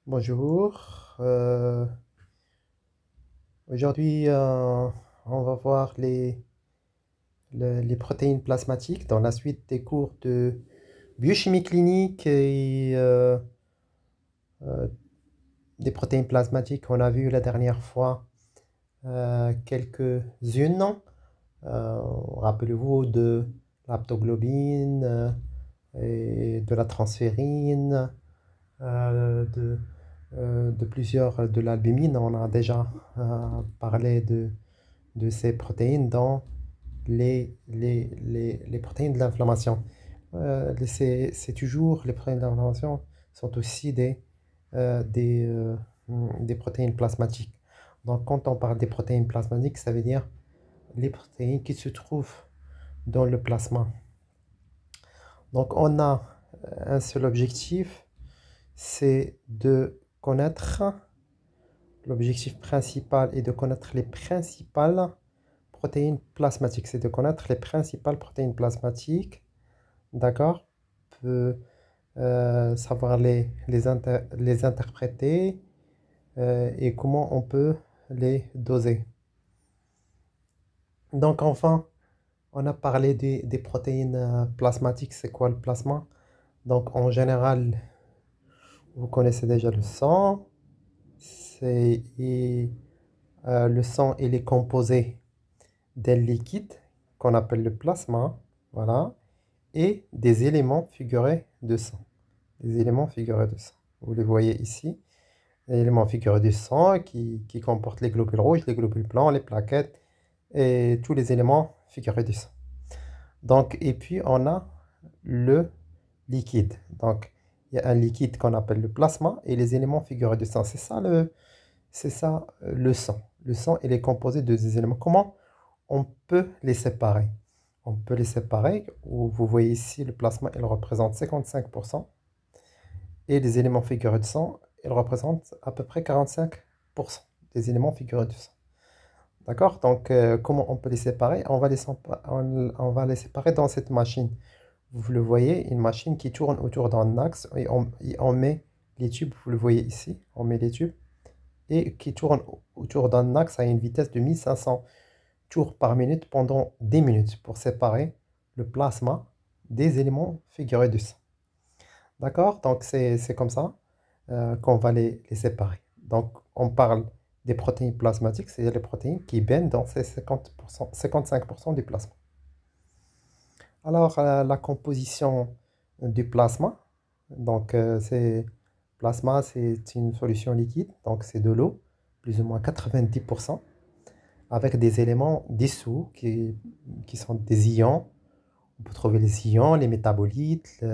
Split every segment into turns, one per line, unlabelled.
Bonjour. Aujourd'hui, on va voir les protéines plasmatiques dans la suite des cours de biochimie clinique et euh, des protéines plasmatiques. On a vu la dernière fois quelques-unes. Rappelez-vous de l'aptoglobine et de la transférine, de plusieurs de l'albumine. On a déjà parlé de ces protéines dans les protéines de l'inflammation. C'est toujours les protéines de l'inflammation sont aussi euh, des, euh, des protéines plasmatiques. Donc, quand on parle des protéines plasmatiques, ça veut dire les protéines qui se trouvent dans le plasma. Donc, on a un seul objectif, c'est de connaître. L'objectif principal est de connaître les principales protéines plasmatiques. C'est de connaître les principales protéines plasmatiques, d'accord? Peut savoir les interpréter et comment on peut les doser. Donc enfin, on a parlé des protéines plasmatiques. C'est quoi le plasma? Donc en général, vous connaissez déjà le sang. Le sang, il est composé d'un liquide qu'on appelle le plasma, voilà, et des éléments figurés de sang. Des éléments figurés de sang. Vous les voyez ici. Les éléments figurés du sang qui comportent les globules rouges, les globules blancs, les plaquettes et tous les éléments figurés du sang. Donc, et puis on a le liquide. Donc, il y a un liquide qu'on appelle le plasma et les éléments figurés du sang. C'est ça le sang. Le sang, il est composé de des éléments. Comment on peut les séparer? On peut les séparer. Vous voyez ici, le plasma, il représente 55%. Et les éléments figurés de sang, ils représentent à peu près 45% des éléments figurés de sang. D'accord? Donc, comment on peut les séparer? On va les séparer dans cette machine. Vous le voyez, une machine qui tourne autour d'un axe et on met les tubes, vous le voyez ici, on met les tubes et qui tourne autour d'un axe à une vitesse de 1500 tours par minute pendant 10 minutes pour séparer le plasma des éléments figurés du sang. D'accord? Donc c'est comme ça qu'on va les séparer. Donc on parle des protéines plasmatiques, c'est-à-dire les protéines qui baignent dans ces 50%, 55% du plasma. Alors la composition du plasma, donc plasma c'est une solution liquide, donc c'est de l'eau, plus ou moins 90%, avec des éléments dissous qui sont des ions. On peut trouver les ions, les métabolites,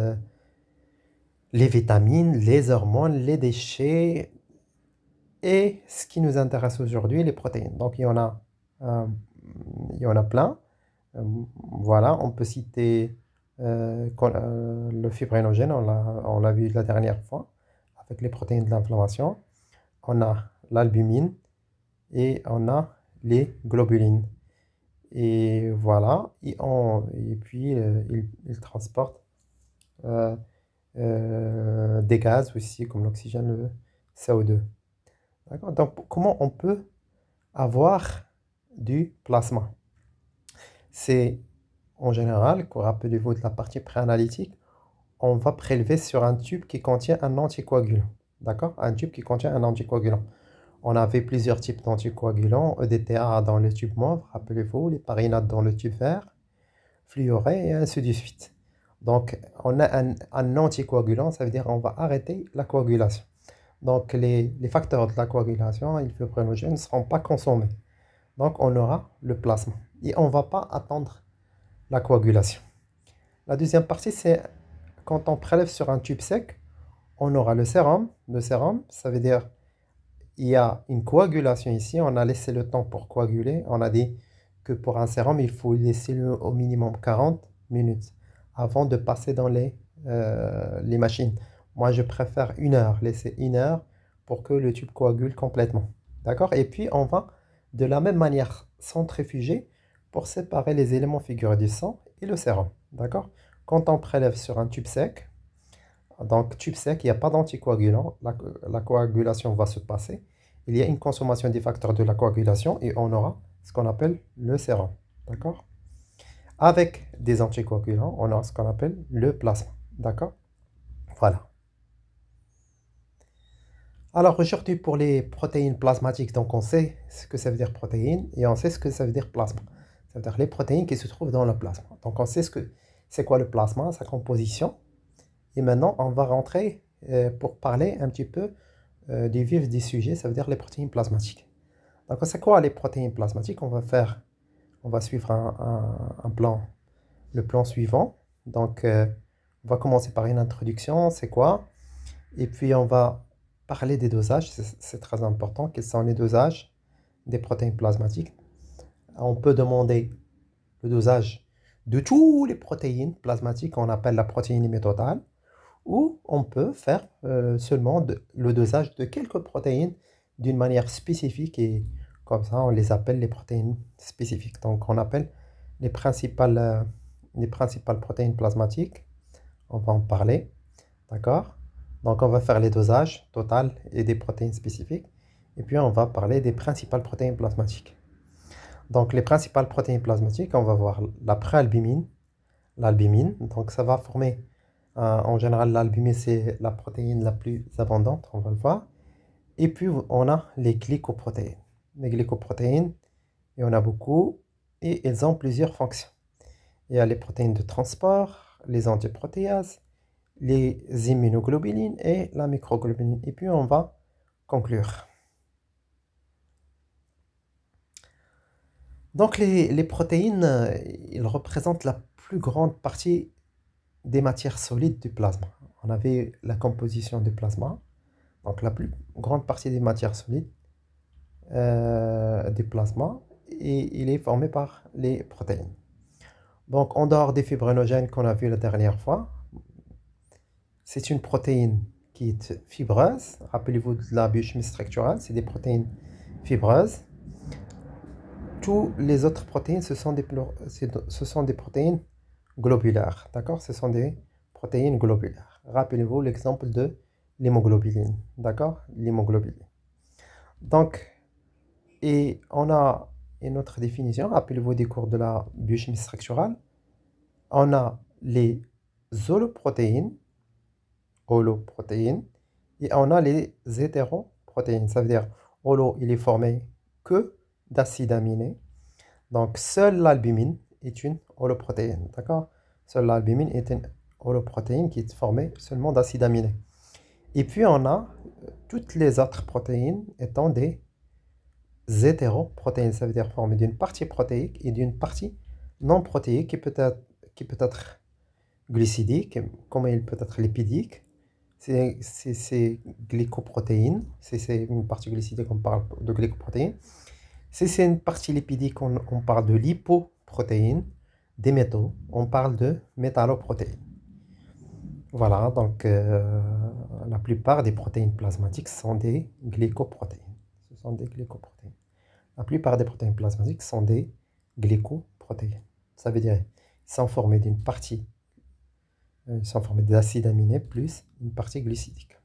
les vitamines, les hormones, les déchets et ce qui nous intéresse aujourd'hui, les protéines. Donc euh, il y en a plein. Euh, voilà, on peut citer le fibrinogène, on l'a vu la dernière fois, avec les protéines de l'inflammation. On a l'albumine et on a les globulines. Et voilà, et puis il transporte euh, des gaz aussi, comme l'oxygène, le CO2. D'accord? Donc, comment on peut avoir du plasma? C'est en général, rappelez-vous de la partie préanalytique, on va prélever sur un tube qui contient un anticoagulant. D'accord? Un tube qui contient un anticoagulant. On avait plusieurs types d'anticoagulants, EDTA dans le tube mauve, rappelez-vous, les parinates dans le tube vert, fluoré et ainsi de suite. Donc, on a un anticoagulant, ça veut dire on va arrêter la coagulation. Donc, les facteurs de la coagulation, il ne seront pas consommés. Donc, on aura le plasma. Et on ne va pas attendre la coagulation. La deuxième partie, c'est quand on prélève sur un tube sec, on aura le sérum. Le sérum, ça veut dire il y a une coagulation ici. On a laissé le temps pour coaguler. On a dit que pour un sérum, il faut laisser au minimum 40 minutes avant de passer dans les machines. Moi, je préfère une heure, laisser une heure pour que le tube coagule complètement. D'accord? Et puis, on va de la même manière centrifuger pour séparer les éléments figurés du sang et le sérum. D'accord? Quand on prélève sur un tube sec, Donc, tube sec, il n'y a pas d'anticoagulant. La coagulation va se passer. Il y a une consommation des facteurs de la coagulation et on aura ce qu'on appelle le sérum. D'accord? Avec des anticoagulants, on aura ce qu'on appelle le plasma. D'accord? Voilà. Alors aujourd'hui pour les protéines plasmatiques, donc on sait ce que ça veut dire protéines et on sait ce que ça veut dire plasma. Ça veut dire les protéines qui se trouvent dans le plasma. Donc on sait c'est quoi le plasma, sa composition. Et maintenant on va rentrer pour parler un petit peu du vif du sujet, ça veut dire les protéines plasmatiques. Donc c'est quoi les protéines plasmatiques? On va suivre un plan, le plan suivant. Donc on va commencer par une introduction, c'est quoi? Et puis on va parler des dosages, c'est très important. Quels sont les dosages des protéines plasmatiques? On peut demander le dosage de toutes les protéines plasmatiques qu'on appelle la protéinémie totale, ou on peut faire seulement le dosage de quelques protéines d'une manière spécifique et comme ça on les appelle les protéines spécifiques. Donc on appelle les principales protéines plasmatiques. On va en parler, d'accord? Donc on va faire les dosages total et des protéines spécifiques. Et puis on va parler des principales protéines plasmatiques. Donc les principales protéines plasmatiques, on va voir la préalbumine, l'albumine. Donc ça va former, en général l'albumine c'est la protéine la plus abondante, on va le voir. Et puis on a les glycoprotéines. Les glycoprotéines, il y en a beaucoup et elles ont plusieurs fonctions. Il y a les protéines de transport, les antiprotéases, les immunoglobulines et la microglobuline. Et puis on va conclure. Donc les protéines, ils représentent la plus grande partie des matières solides du plasma. On avait la composition du plasma, donc la plus grande partie des matières solides du plasma, et il est formé par les protéines. Donc en dehors des fibrinogènes qu'on a vu la dernière fois, c'est une protéine qui est fibreuse. Rappelez-vous de la biochimie structurelle, c'est des protéines fibreuses. Toutes les autres protéines, ce sont des protéines globulaires. D'accord? Ce sont des protéines globulaires. Rappelez-vous l'exemple de l'hémoglobine. D'accord? L'hémoglobine. Donc, et on a une autre définition. Rappelez-vous des cours de la biochimie structurelle. On a les holoprotéines. Et on a les hétéroprotéines. Ça veut dire, holo, il est formé que d'acides aminés. Donc, seule l'albumine est une holoprotéine. D'accord? Seule l'albumine est une holoprotéine qui est formée seulement d'acides aminés. Et puis, on a toutes les autres protéines étant des hétéroprotéines. Ça veut dire formées d'une partie protéique et d'une partie non protéique qui peut être glucidique, comme il peut être lipidique. C'est glycoprotéines. C'est une partie glucidique, on parle de glycoprotéines. Si c'est une partie lipidique, on parle de lipoprotéines. Des métaux, on parle de métalloprotéines. Voilà, donc la plupart des protéines plasmatiques sont des glycoprotéines. Ce sont des glycoprotéines. La plupart des protéines plasmatiques sont des glycoprotéines. Ça veut dire qu'ils sont formés d'une partie, ils sont formés d'acides aminés plus une partie glucidique.